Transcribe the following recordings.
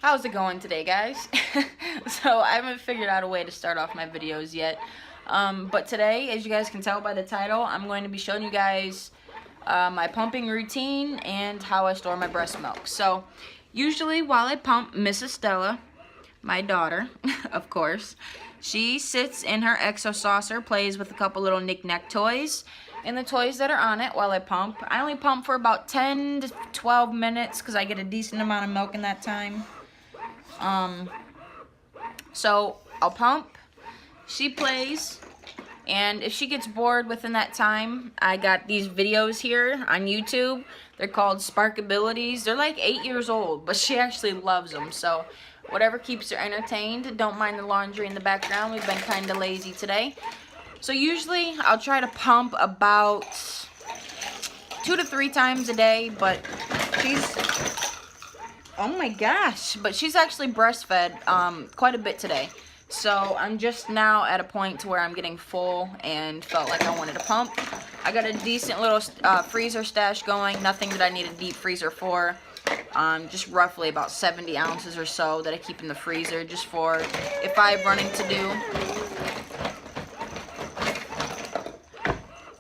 How's it going today, guys? So I haven't figured out a way to start off my videos yet. But today, as you guys can tell by the title, I'm going to be showing you guys my pumping routine and how I store my breast milk. So usually while I pump, Miss Estella, my daughter, of course, she sits in her exo saucer, plays with a couple little knick-knack toys and the toys that are on it while I pump. I only pump for about 10 to 12 minutes because I get a decent amount of milk in that time. So I'll pump, she plays, and if she gets bored within that time, I got these videos here on YouTube. They're called Sparkabilities. They're like 8 years old, but she actually loves them. So whatever keeps her entertained. Don't mind the laundry in the background. We've been kind of lazy today. So usually I'll try to pump about 2 to 3 times a day, but oh my gosh, but she's actually breastfed quite a bit today. So I'm just now at a point to where I'm getting full and felt like I wanted to pump. I got a decent little freezer stash going, nothing that I need a deep freezer for. Just roughly about 70 ounces or so that I keep in the freezer just for if I have running to do.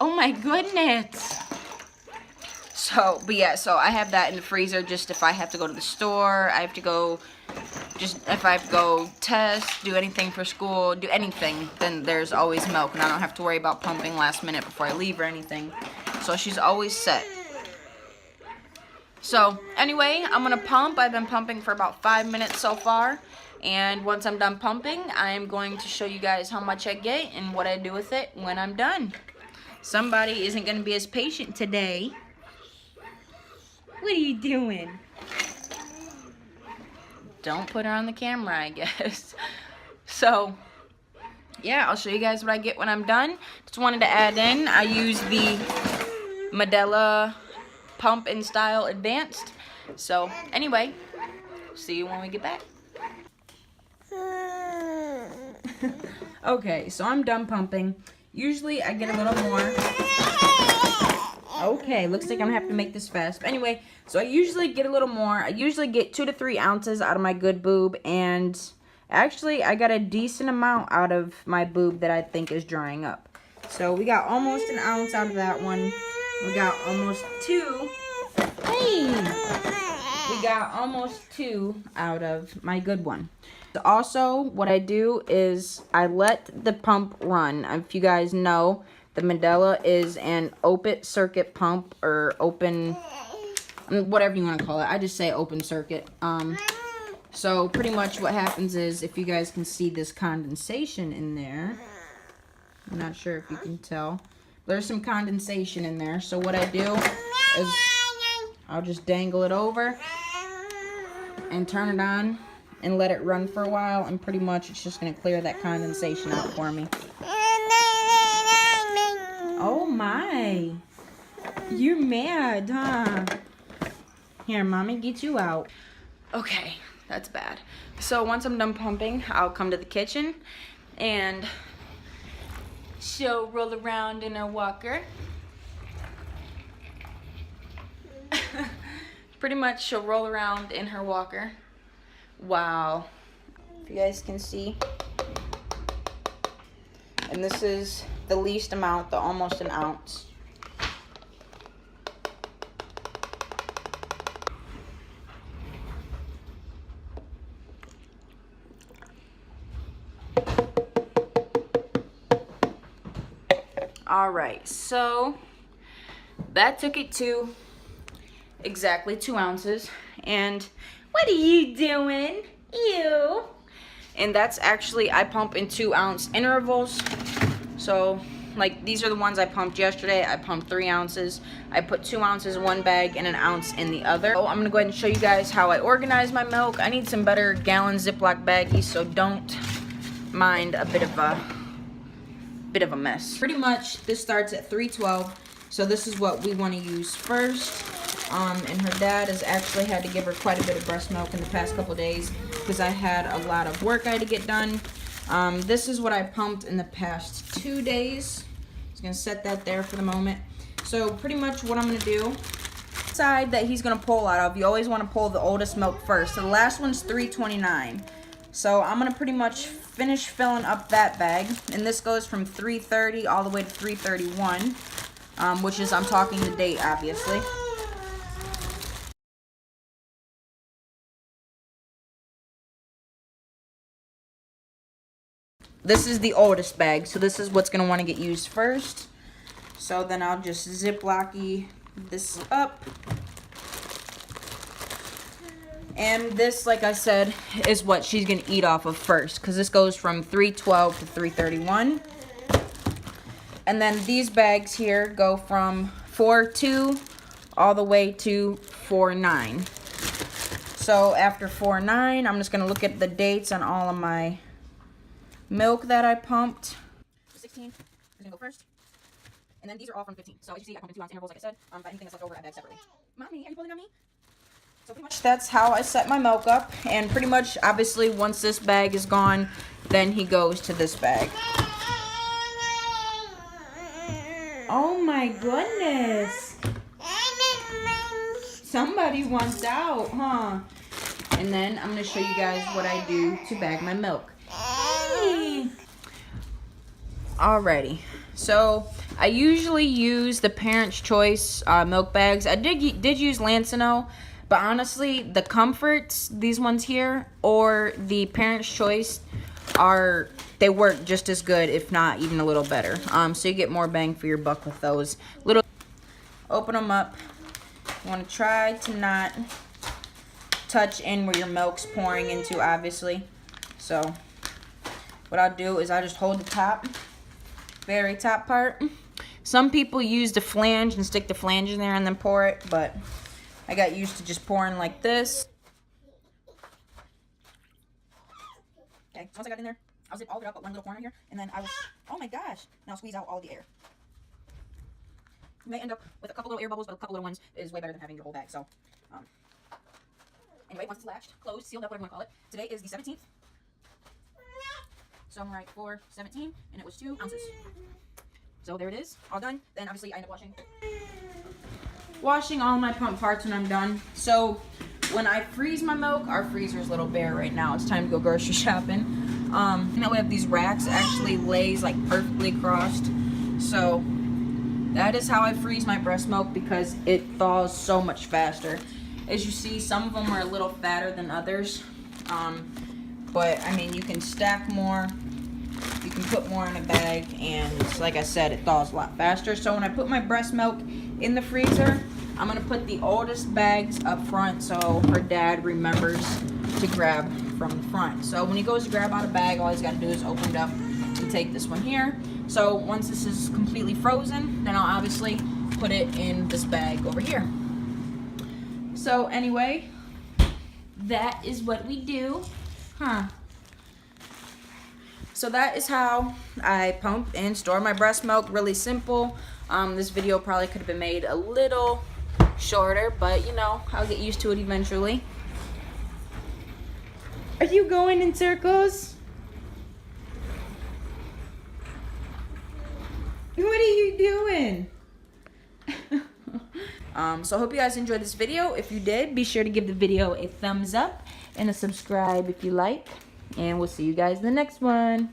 Oh my goodness. So, but yeah, so I have that in the freezer just if I have to go to the store, I have to go, just if I have to go test, do anything for school, do anything, then there's always milk and I don't have to worry about pumping last minute before I leave or anything. So she's always set. So anyway, I'm gonna pump. I've been pumping for about 5 minutes so far. And once I'm done pumping, I'm going to show you guys how much I get and what I do with it when I'm done. Somebody isn't gonna be as patient today. What are you doing? Don't put her on the camera, I guess. So, yeah, I'll show you guys what I get when I'm done. Just wanted to add in, I use the Medela Pump and Style Advanced. So, anyway, see you when we get back. Okay, so I'm done pumping. Usually I get a little more. Okay, looks like I'm gonna have to make this fast. But anyway, so I usually get a little more. I usually get 2 to 3 ounces out of my good boob, and actually I got a decent amount out of my boob that I think is drying up. So we got almost an ounce out of that one. We got almost 2. Hey! We got almost 2 out of my good one. Also, what I do is I let the pump run. If you guys know, the Medela is an open circuit pump, or open, whatever you want to call it. I just say open circuit. So pretty much what happens is, if you guys can see this condensation in there, I'm not sure if you can tell, there's some condensation in there. So what I do is I'll just dangle it over and turn it on and let it run for a while, and pretty much it's just going to clear that condensation out for me. Oh my, you're mad, huh? Here, mommy, get you out. Okay, that's bad. So once I'm done pumping, I'll come to the kitchen and she'll roll around in her walker. Pretty much she'll roll around in her walker. Wow, if you guys can see. And this is the least amount, the almost an ounce. Alright, so that took it to exactly 2 ounces. And what are you doing? Ew. And that's actually, I pump in 2 ounce intervals. So, like, these are the ones I pumped yesterday. I pumped 3 ounces. I put 2 ounces in one bag and 1 ounce in the other. So I'm gonna go ahead and show you guys how I organize my milk. I need some better gallon Ziploc baggies, so don't mind a bit of a mess. Pretty much, this starts at 312. So this is what we want to use first. And her dad has actually had to give her quite a bit of breast milk in the past couple days because I had a lot of work I had to get done. This is what I pumped in the past 2 days. Just gonna set that there for the moment. So pretty much what I'm gonna do side that he's gonna pull out of, you always want to pull the oldest milk first. So the last one's 329. So I'm gonna pretty much finish filling up that bag, and this goes from 330 all the way to 331, which is, I'm talking the date, obviously. This is the oldest bag, so this is what's gonna want to get used first. So then I'll just ziplocky this up. And this, like I said, is what she's gonna eat off of first, because this goes from 312 to 331. And then these bags here go from 42 all the way to 49. So after 49, I'm just gonna look at the dates on all of my milk that I pumped. 16 is gonna go first. And then these are all from 15. So as you see, I pump in 2 ounce intervals, like I said. But anything that's left over, I bag separately. Mommy, are you pulling on me? So pretty much that's how I set my milk up. And pretty much, obviously, once this bag is gone, then he goes to this bag. Oh my goodness. Somebody wants out, huh? And then I'm gonna show you guys what I do to bag my milk. Alrighty, so I usually use the Parents' Choice milk bags. I did use Lancino, but honestly, the Comforts, these ones here, or the Parents' Choice, they work just as good, if not even a little better. So you get more bang for your buck with those. Open them up. You want to try to not touch in where your milk's pouring into, obviously. So what I'll do is I'll just hold the top, very top part. Some people use the flange and stick the flange in there and then pour it, but I got used to just pouring like this. Okay, once I got in there, I'll zip all of it up at one little corner here, and then I will, oh my gosh, now squeeze out all the air. You may end up with a couple little air bubbles, but a couple little ones is way better than having your whole bag. So, anyway, once it's latched, closed, sealed up, whatever you want to call it, today is the 17th. So I'm right for 17, and it was 2 ounces. So there it is, all done. Then obviously I end up washing all my pump parts when I'm done. So when I freeze my milk, our freezer's a little bare right now. It's time to go grocery shopping. Now we have these racks, actually lays like perfectly crossed. So that is how I freeze my breast milk, because it thaws so much faster. As you see, some of them are a little fatter than others. But I mean, you can stack more, you can put more in a bag, and like I said, it thaws a lot faster. So when I put my breast milk in the freezer, I'm gonna put the oldest bags up front so her dad remembers to grab from the front. So when he goes to grab out a bag, all he's gotta do is open it up and take this one here. So once this is completely frozen, then I'll obviously put it in this bag over here. So anyway, that is what we do. So that is how I pump and store my breast milk. Really simple. This video probably could have been made a little shorter, but you know, I'll get used to it eventually. Are you going in circles? What are you doing? So I hope you guys enjoyed this video. If you did, be sure to give the video a thumbs up and a subscribe if you like. And we'll see you guys in the next one.